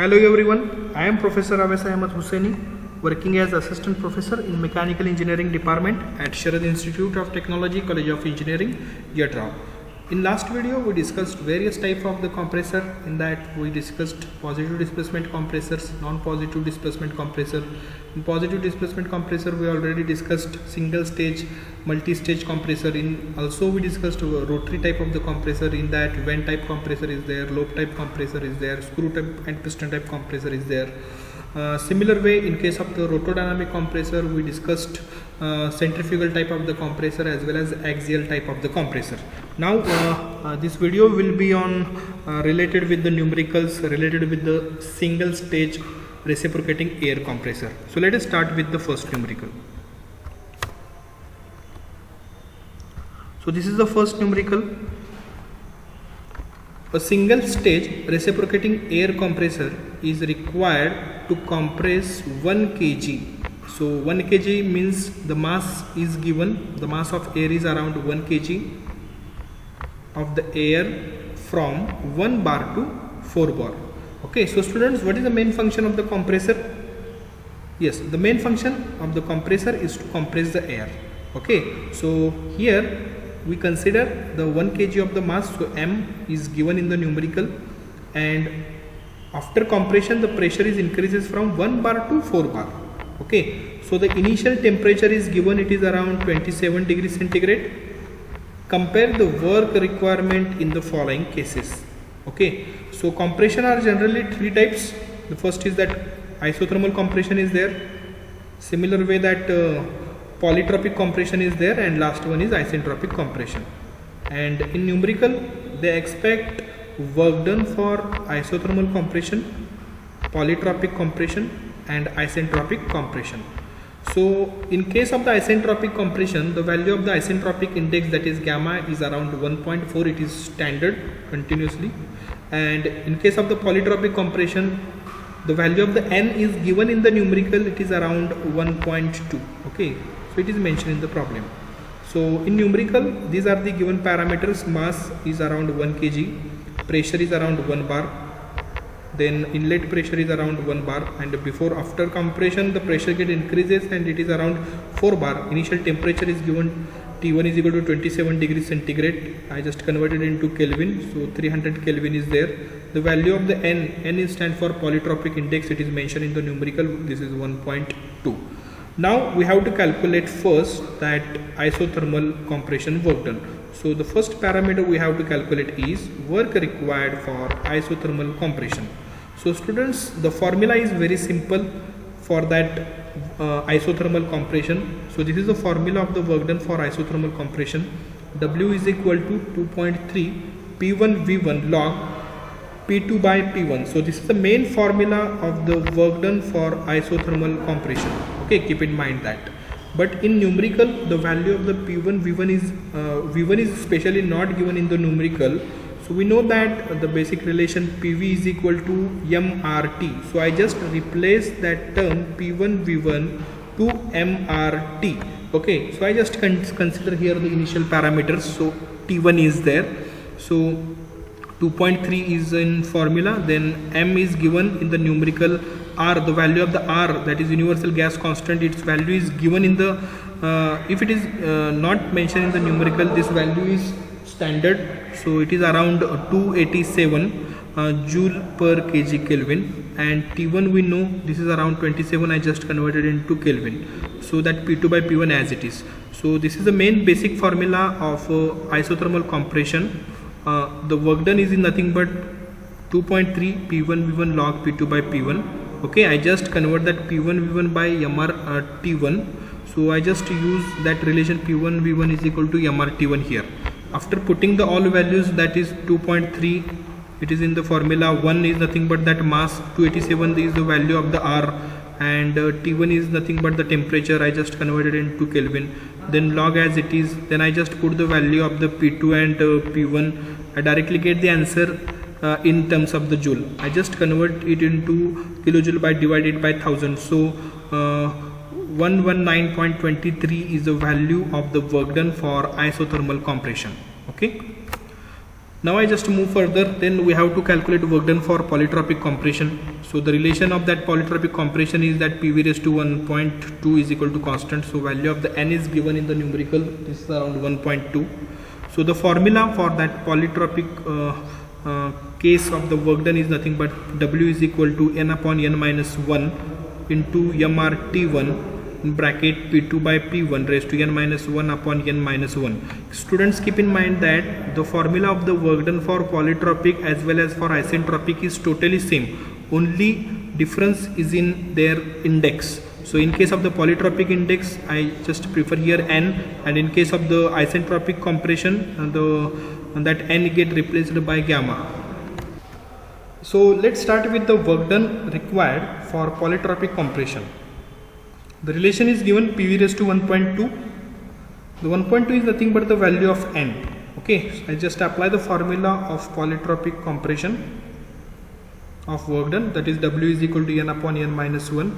Hello everyone, I am Professor Awais Ahmed Hussaini, working as Assistant Professor in Mechanical Engineering Department at Sharad Institute of Technology, College of Engineering, Yatra. In last video, we discussed various types of the compressor. In that, we discussed positive displacement compressors, non-positive displacement compressor. In positive displacement compressor, we already discussed single stage, multi-stage compressor. In also we discussed rotary type of the compressor. In that, vent type compressor is there, lobe type compressor is there, screw type and piston type compressor is there. Similar way, in case of the rotodynamic compressor, we discussed centrifugal type of the compressor as well as axial type of the compressor. Now this video will be on related with the numericals, related with the single stage reciprocating air compressor. So let us start with the first numerical. So this is the first numerical. A single stage reciprocating air compressor is required to compress 1 kg. So 1 kg means the mass is given, the mass of air is around 1 kg of the air from 1 bar to 4 bar. Okay, so students, what is the main function of the compressor? Yes, the main function of the compressor is to compress the air. Okay, so here we consider the 1 kg of the mass, so M is given in the numerical, and after compression the pressure is increases from 1 bar to 4 bar. Okay, so the initial temperature is given, it is around 27 degrees centigrade. Compare the work requirement in the following cases. Okay, so compression are generally three types. The first is that isothermal compression is there, similar way that polytropic compression is there, and last one is isentropic compression. And in numerical they expect work done for isothermal compression, polytropic compression and isentropic compression. So in case of the isentropic compression, the value of the isentropic index, that is gamma, is around 1.4, it is standard continuously. And in case of the polytropic compression, the value of the N is given in the numerical, it is around 1.2. okay, so it is mentioned in the problem. So in numerical these are the given parameters. Mass is around 1 kg, pressure is around 1 bar, then inlet pressure is around 1 bar, and before after compression the pressure get increases and it is around 4 bar. Initial temperature is given, T1 is equal to 27 degrees centigrade. I just converted into Kelvin, so 300 Kelvin is there. The value of the N is stand for polytropic index, it is mentioned in the numerical, this is 1.2. Now we have to calculate first that isothermal compression work done. So the first parameter we have to calculate is work required for isothermal compression. So students, the formula is very simple for that isothermal compression. So this is the formula of the work done for isothermal compression. W is equal to 2.3 P1 V1 log P2 by P1. So this is the main formula of the work done for isothermal compression. Okay, keep in mind that. But in numerical the value of the P1 V1 is especially not given in the numerical. So we know that the basic relation PV is equal to MRT. So I just replace that term P1 V1 to MRT. Okay, so I just consider here the initial parameters. So T1 is there, so 2.3 is in formula, then M is given in the numerical. R, the value of the R, that is universal gas constant, its value is given in the if it is not mentioned in the numerical, this value is standard, so it is around 287 joule per kg Kelvin, and T1 we know this is around 27, I just converted into Kelvin, so that P2 by P1 as it is. So this is the main basic formula of isothermal compression. The work done is nothing but 2.3 P1 V1 log P2 by P1. Okay, I just convert that P1 V1 by MR T1. So I just use that relation P1 V1 is equal to MR T1 here. After putting the all values, that is 2.3, it is in the formula. 1 is nothing but that mass, 287 is the value of the R, and T1 is nothing but the temperature, I just converted into Kelvin. Then log as it is, then I just put the value of the P2 and P1. I directly get the answer in terms of the joule. I just convert it into kilojoule by divided by 1000. So 119.23 is the value of the work done for isothermal compression. Okay, Now I just move further, then we have to calculate work done for polytropic compression. So the relation of that polytropic compression is that PV raised to 1.2 is equal to constant. So value of the N is given in the numerical, this is around 1.2. So the formula for that polytropic case of the work done is nothing but W is equal to N upon N minus 1 into MRT1 bracket P2 by P1 raised to N minus 1 upon N minus 1. Students, keep in mind that the formula of the work done for polytropic as well as for isentropic is totally same. Only difference is in their index. So in case of the polytropic index, I just prefer here N, and in case of the isentropic compression, that N get replaced by gamma. So let's start with the work done required for polytropic compression. The relation is given PV raised to 1.2. The 1.2 is nothing but the value of N. Okay, so I just apply the formula of polytropic compression of work done, that is W is equal to N upon N minus 1.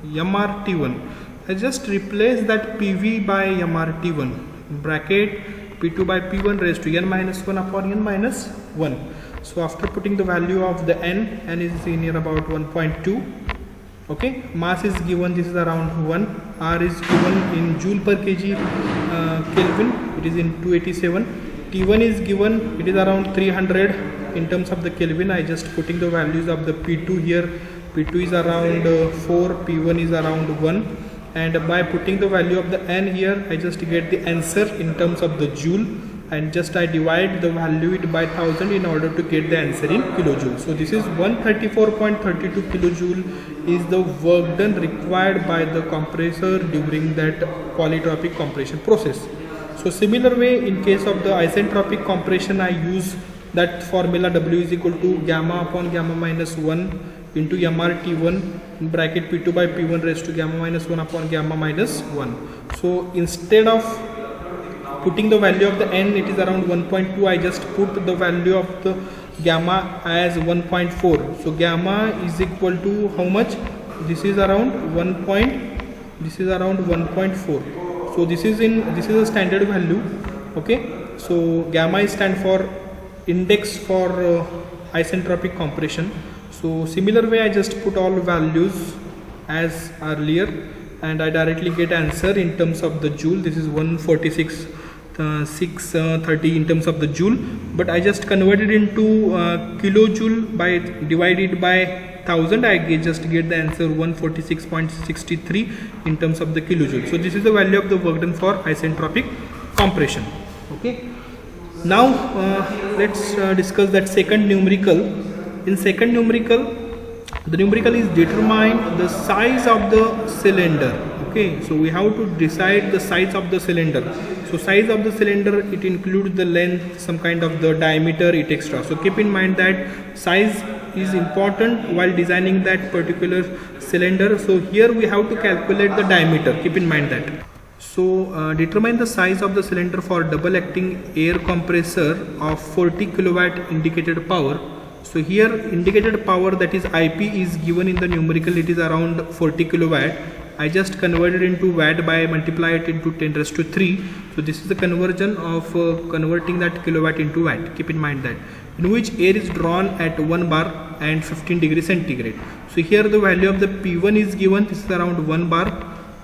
MRT1, I just replace that PV by MRT1 bracket P2 by P1 raised to N minus 1 upon N minus 1. So after putting the value of the N is in here about 1.2. Okay, mass is given, this is around 1, R is given in joule per kg Kelvin, it is in 287, T1 is given, it is around 300 in terms of the Kelvin. I just putting the values of the P2 here, P2 is around 4, P1 is around 1, and by putting the value of the N here, I just get the answer in terms of the joule, and just I divide the value it by 1000 in order to get the answer in kilojoule. So this is 134.32 kilojoule is the work done required by the compressor during that polytropic compression process. So similar way, in case of the isentropic compression, I use that formula W is equal to gamma upon gamma minus 1 into MRT1 bracket P2 by P1 raised to gamma minus 1 upon gamma minus 1. So instead of putting the value of the N, it is around 1.2, I just put the value of the gamma as 1.4. So gamma is equal to how much? This is around 1. This is around 1.4. So this is a standard value. Okay, so gamma is stand for index for isentropic compression. So similar way, I just put all values as earlier, and I directly get answer in terms of the joule. This is 146.630 in terms of the joule, but I just converted into kilojoule by divided by 1000. I just get the answer 146.63 in terms of the kilojoule. So this is the value of the work done for isentropic compression. Okay, now let's discuss that second numerical. In second numerical, the numerical is determine the size of the cylinder. Okay, so we have to decide the size of the cylinder. So size of the cylinder, it includes the length, some kind of the diameter, it extra. So keep in mind that size is important while designing that particular cylinder. So here we have to calculate the diameter, keep in mind that. So determine the size of the cylinder for double acting air compressor of 40 kilowatt indicated power. So here indicated power, that is IP, is given in the numerical, it is around 40 kilowatt. I just converted into watt by multiply it into 10 raised to 3. So this is the conversion of converting that kilowatt into watt. Keep in mind that, in which air is drawn at 1 bar and 15 degrees centigrade. So here the value of the P1 is given, this is around 1 bar.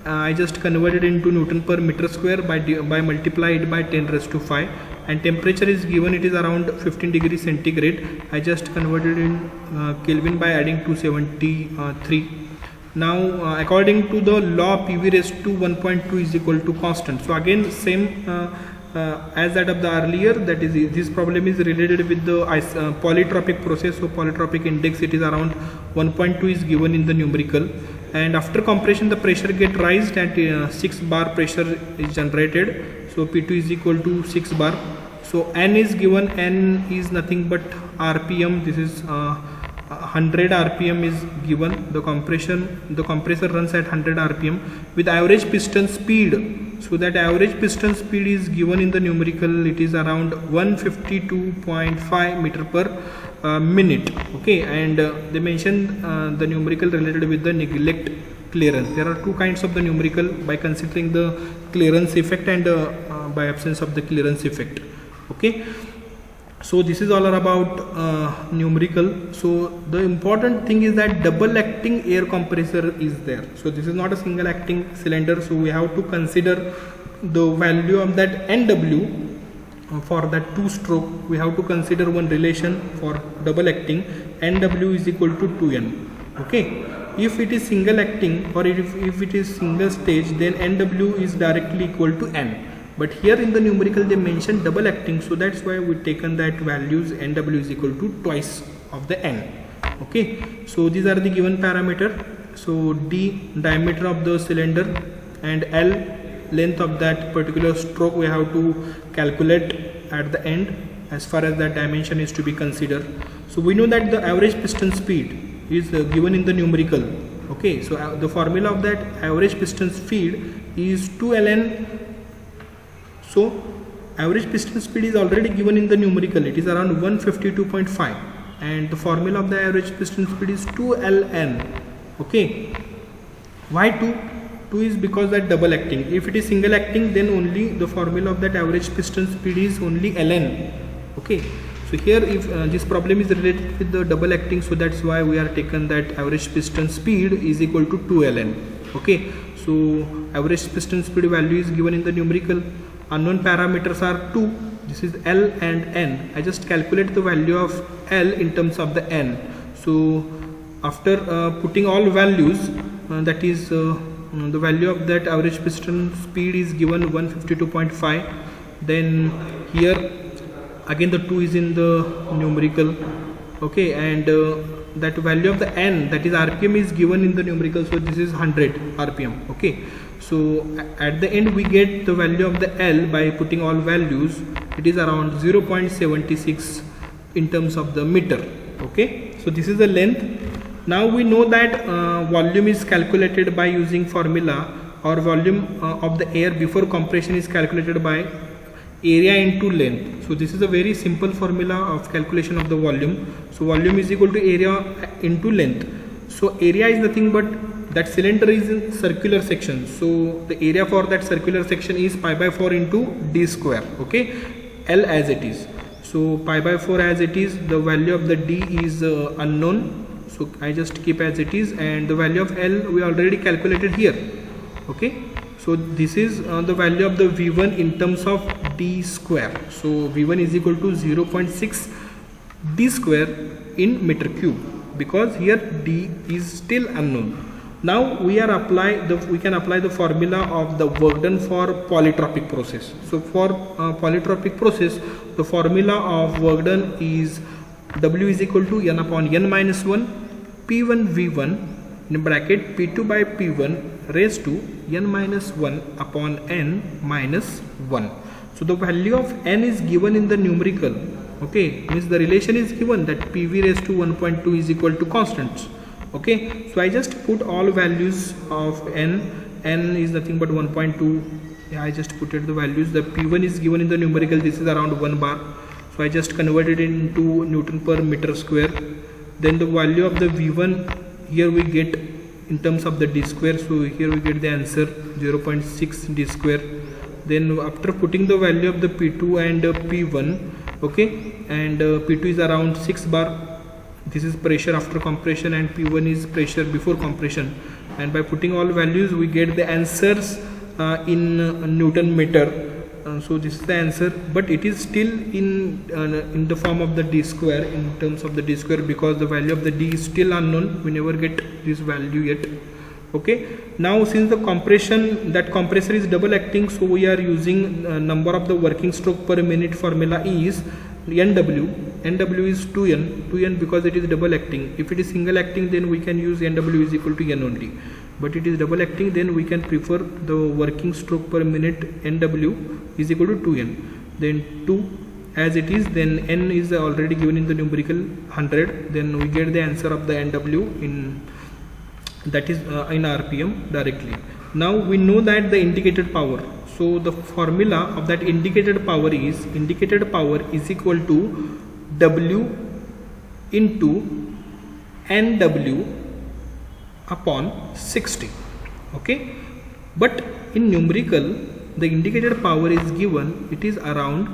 I just converted into Newton per meter square by multiply it by 10 raised to 5, and temperature is given, it is around 15 degrees centigrade. I just converted in Kelvin by adding 273. Now according to the law, PV raised to 1.2 is equal to constant. So again same as that of the earlier, that is this problem is related with the polytropic process. So polytropic index, it is around 1.2 is given in the numerical, and after compression the pressure get raised at 6 bar pressure is generated. So P2 is equal to 6 bar. So N is given, N is nothing but RPM, this is 100 RPM is given. The compressor runs at 100 RPM with average piston speed. So that average piston speed is given in the numerical, it is around 152.5 meter per minute. Okay, and they mentioned the numerical related with the neglect clearance. There are two kinds of the numerical, by considering the clearance effect and by absence of the clearance effect. Okay, So this is all about numerical. So the important thing is that double acting air compressor is there. So this is not a single acting cylinder, so we have to consider the value of that NW. For that two stroke, we have to consider one relation for double acting. NW is equal to 2N. Okay, if it is single acting or if it is single stage, then NW is directly equal to N. But here in the numerical they mentioned double acting, so that's why we taken that values NW is equal to twice of the N. Okay, so these are the given parameter. So D, diameter of the cylinder, and L, length of that particular stroke we have to calculate at the end as far as that dimension is to be considered. So we know that the average piston speed is given in the numerical. Okay, so the formula of that average piston speed is 2ln. So average piston speed is already given in the numerical, it is around 152.5, and the formula of the average piston speed is 2ln. Okay, why 2? 2 is because that double acting. If it is single acting, then only the formula of that average piston speed is only ln. Okay, so here if this problem is related with the double acting, so that's why we are taken that average piston speed is equal to 2ln. Okay, so average piston speed value is given in the numerical. Unknown parameters are 2, this is L and N. I just calculate the value of L in terms of the N. So after putting all values, that is the value of that average piston speed is given 152.5. Then here again the 2 is in the numerical. Okay, and that value of the N, that is RPM, is given in the numerical, so this is 100 RPM. Okay, so at the end we get the value of the L by putting all values. It is around 0.76 in terms of the meter. Okay, so this is the length. Now we know that volume is calculated by using formula, or volume of the air before compression is calculated by area into length. So this is a very simple formula of calculation of the volume. So volume is equal to area into length. So area is nothing but that cylinder is in circular section, so the area for that circular section is pi by 4 into d square. Okay, L as it is, so pi by 4 as it is. The value of the d is unknown, so I just keep as it is, and the value of L we already calculated here. Okay, so this is the value of the V1 in terms of d square. So V1 is equal to 0.6 d square in meter cube, because here d is still unknown. Now we can apply the formula of the work done for polytropic process. So for polytropic process, the formula of work done is W is equal to N upon N minus 1 P1 V1 in bracket P2 by P1 raised to N minus 1 upon N minus 1. So the value of N is given in the numerical. Okay, means the relation is given that PV raised to 1.2 is equal to constants. Okay, so I just put all values of N is nothing but 1.2. Yeah, I just put it the values. The P1 is given in the numerical, this is around 1 bar, so I just converted it into Newton per meter square. Then the value of the V1 here we get in terms of the d square, so here we get the answer 0.6 d square. Then after putting the value of the P2 and P1, okay, and P2 is around 6 bar, this is pressure after compression, and P1 is pressure before compression, and by putting all values we get the answers in Newton meter. So this is the answer, but it is still in the form of the d square, in terms of the d square, because the value of the d is still unknown. We never get this value yet. Okay, now since the compressor is double acting, so we are using number of the working stroke per minute formula is NW is 2N because it is double acting. If it is single acting, then we can use NW is equal to N only, but it is double acting, then we can prefer the working stroke per minute NW is equal to 2N, then 2 as it is, then N is already given in the numerical 100, then we get the answer of the NW in that is in RPM directly. Now we know that the indicated power, so the formula of that indicated power is equal to W into NW upon 60. Okay, but in numerical the indicated power is given, it is around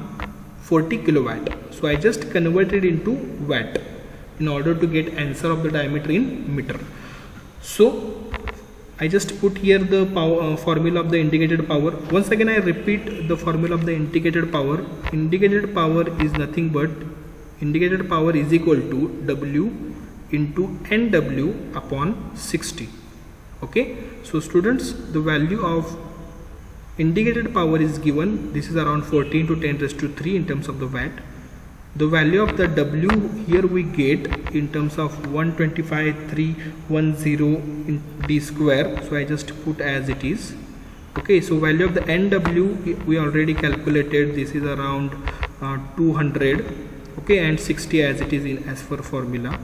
40 kilowatt. So I just converted into watt in order to get answer of the diameter in meter. So I just put here the power, formula of the indicated power. Once again I repeat the formula of the indicated power. Indicated power is nothing but indicated power is equal to W into NW upon 60. Okay, so students, the value of indicated power is given. This is around 14 to 10 raised to 3 in terms of the watt. The value of the W here we get in terms of 125,310 in D square. So I just put as it is. Okay, so value of the NW we already calculated. This is around 200. Okay, and 60 as it is in as per formula.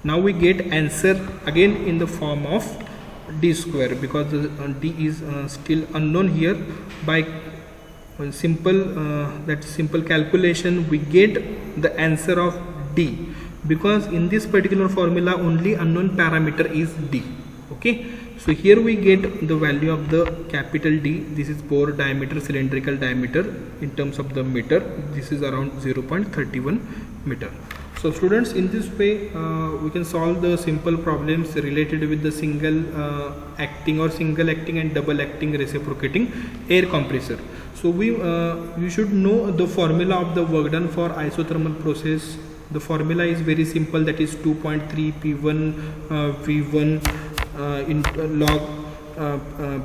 Now we get answer again in the form of D square, because the D is still unknown here. By simple calculation we get the answer of D, because in this particular formula only unknown parameter is D. Okay, so here we get the value of the capital D. This is bore diameter, cylindrical diameter in terms of the meter. This is around 0.31 meter. So students, in this way we can solve the simple problems related with the single acting or single acting and double acting reciprocating air compressor. So you should know the formula of the work done for isothermal process. The formula is very simple, that is 2.3 P1 V1 in log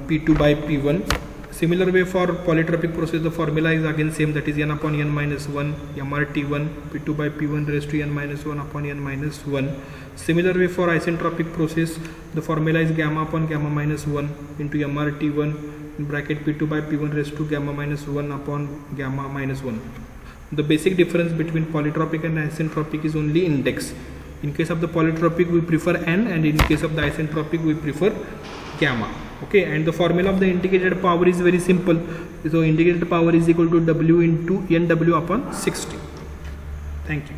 P2 by P1. Similar way for polytropic process, the formula is again same, that is n upon n minus 1 mRT1 P2 by P1 raised to n minus 1 upon n minus 1. Similar way for isentropic process, the formula is gamma upon gamma minus 1 into mRT1 in bracket P2 by P1 raised to gamma minus 1 upon gamma minus 1. The basic difference between polytropic and isentropic is only index. In case of the polytropic we prefer n, and in case of the isentropic we prefer gamma. Okay, and the formula of the indicated power is very simple. So indicated power is equal to W into NW upon 60. Thank you.